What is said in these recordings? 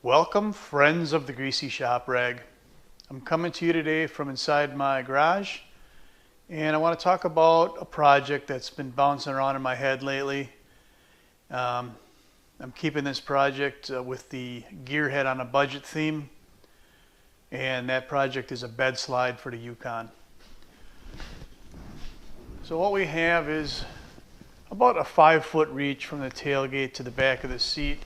Welcome, friends of the Greasy Shop Rag. I'm coming to you today from inside my garage, and I want to talk about a project that's been bouncing around in my head lately. I'm keeping this project with the gearhead on a budget theme, and that project is a bed slide for the Yukon. So what we have is about a 5-foot reach from the tailgate to the back of the seat,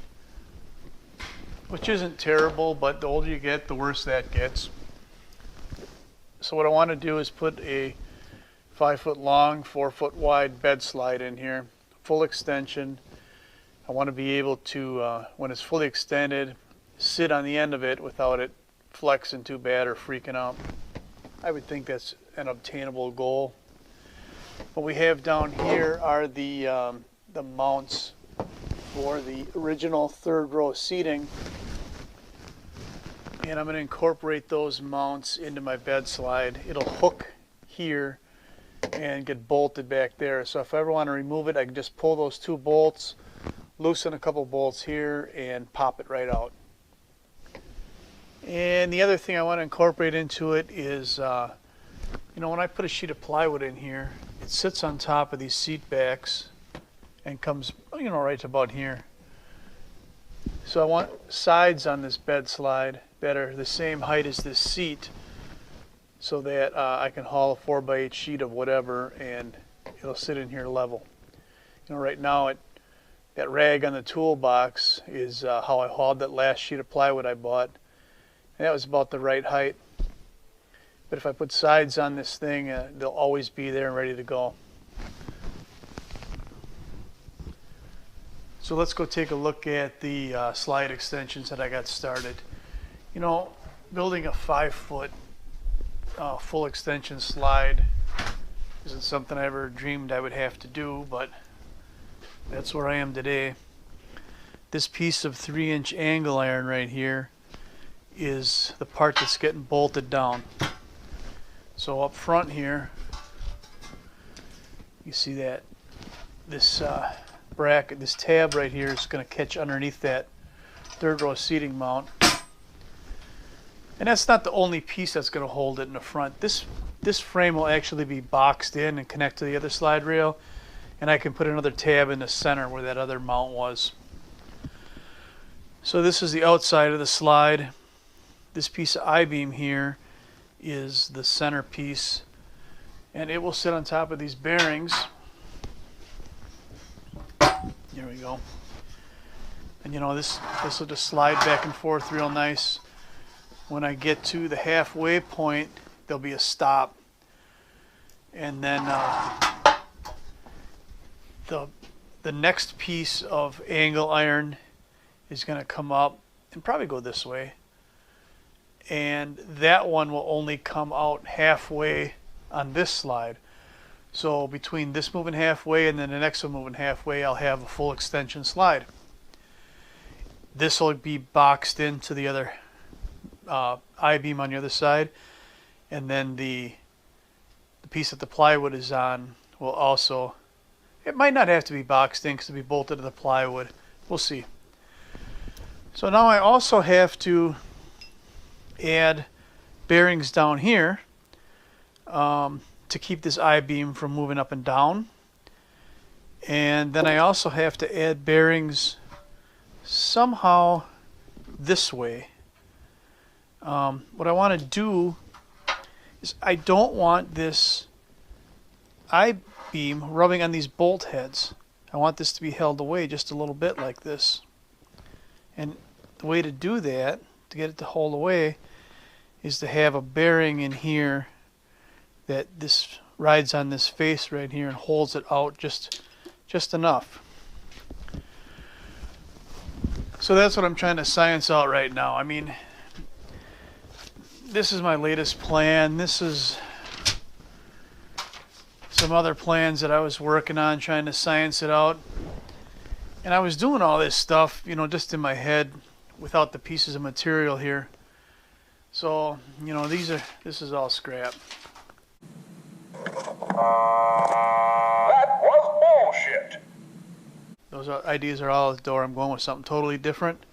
which isn't terrible, but the older you get, the worse that gets. So what I want to do is put a 5-foot long, 4-foot wide bed slide in here, full extension. I want to be able to, when it's fully extended, sit on the end of it without it flexing too bad or freaking out. I would think that's an obtainable goal. What we have down here are the mounts for the original third row seating, and I'm going to incorporate those mounts into my bed slide. It'll hook here and get bolted back there, so if I ever want to remove it, I can just pull those two bolts, loosen a couple bolts here, and pop it right out. And the other thing I want to incorporate into it is when I put a sheet of plywood in here, it sits on top of these seat backs and comes right to about here. So I want sides on this bed slide that are the same height as this seat, so that I can haul a 4x8 sheet of whatever and it'll sit in here level. Right now that rag on the toolbox is how I hauled that last sheet of plywood I bought, and that was about the right height. But if I put sides on this thing, they'll always be there and ready to go. So let's go take a look at the slide extensions that I got started. Building a 5-foot full extension slide isn't something I ever dreamed I would have to do, but that's where I am today. This piece of 3-inch angle iron right here is the part that's getting bolted down. So up front here, you see that this bracket, this tab right here is going to catch underneath that third row seating mount. And that's not the only piece that's going to hold it in the front. This frame will actually be boxed in and connect to the other slide rail, and I can put another tab in the center where that other mount was. So this is the outside of the slide. This piece of I-beam here is the center piece, and it will sit on top of these bearings. There we go. And this will just slide back and forth real nice. When I get to the halfway point, there'll be a stop, and then the next piece of angle iron is going to come up and probably go this way, and that one will only come out halfway on this slide. So between this moving halfway and then the next one moving halfway, I'll have a full extension slide. This will be boxed into the other I-beam on the other side, and then the piece that the plywood is on will also, it might not have to be boxed in because it'll be bolted to the plywood. We'll see. So now I also have to add bearings down here to keep this I-beam from moving up and down, and then I also have to add bearings somehow this way. What I want to do is I don't want this I-beam rubbing on these bolt heads. I want this to be held away just a little bit like this, and the way to do that, to get it to hold away, is to have a bearing in here that this rides on this face right here and holds it out just enough. So that's what I'm trying to science out right now. I mean, this is my latest plan. This is some other plans that I was working on, trying to science it out. And I was doing all this stuff, just in my head without the pieces of material here. So, this is all scrap. That was bullshit. Those ideas are all out the door. I'm going with something totally different.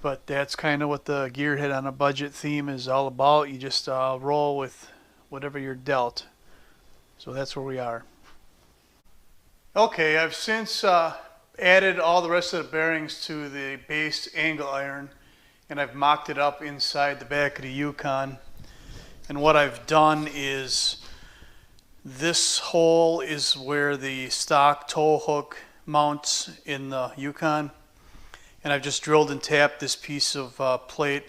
But that's kind of what the Gearhead on a Budget theme is all about. You just roll with whatever you're dealt. So that's where we are. Okay, I've since added all the rest of the bearings to the base angle iron, and I've mocked it up inside the back of the Yukon. And what I've done is, this hole is where the stock tow hook mounts in the Yukon, and I've just drilled and tapped this piece of plate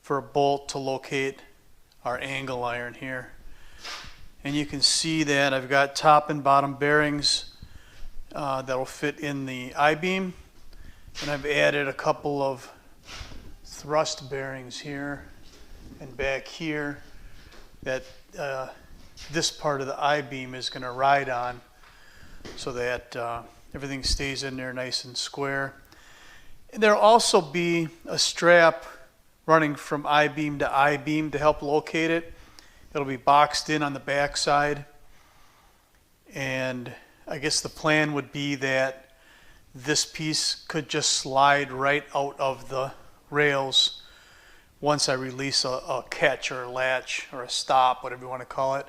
for a bolt to locate our angle iron here. And you can see that I've got top and bottom bearings that'll fit in the I-beam, and I've added a couple of thrust bearings here and back here that this part of the I-beam is going to ride on, so that everything stays in there nice and square. And there'll also be a strap running from I-beam to I-beam to help locate it. It'll be boxed in on the back side, and I guess the plan would be that this piece could just slide right out of the rails once I release a catch or a latch or a stop, whatever you want to call it.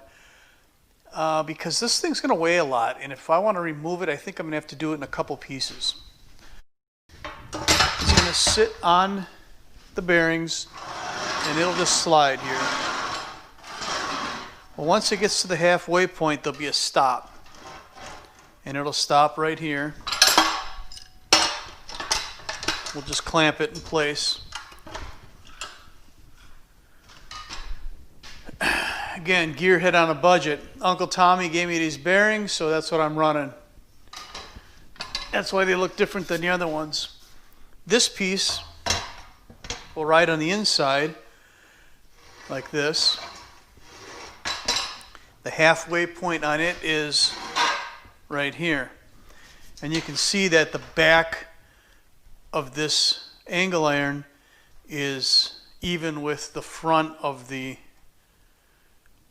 Because this thing's going to weigh a lot, and if I want to remove it, I think I'm going to have to do it in a couple pieces. It's going to sit on the bearings, and it'll just slide here. Well, once it gets to the halfway point, there'll be a stop, and it'll stop right here. We'll just clamp it in place. Again, Gearhead on a Budget. Uncle Tommy gave me these bearings, so that's what I'm running. That's why they look different than the other ones. This piece will ride on the inside like this. The halfway point on it is right here. And you can see that the back of this angle iron is even with the front of the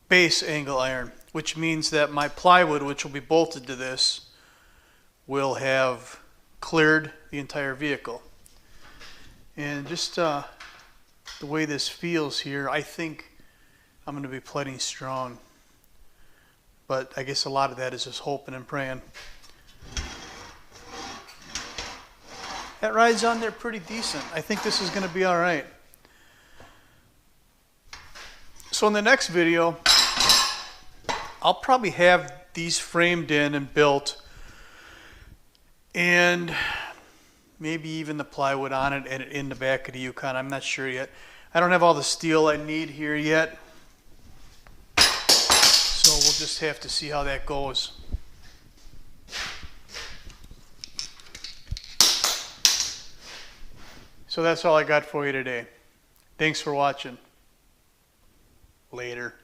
base angle iron, which means that my plywood, which will be bolted to this, will have cleared the entire vehicle. And just the way this feels here, I think I'm going to be plenty strong. But I guess a lot of that is just hoping and praying. That rides on there pretty decent. I think this is going to be all right. So in the next video, I'll probably have these framed in and built, and maybe even the plywood on it and in the back of the Yukon. I'm not sure yet. I don't have all the steel I need here yet, so we'll just have to see how that goes. So that's all I got for you today. Thanks for watching. Later.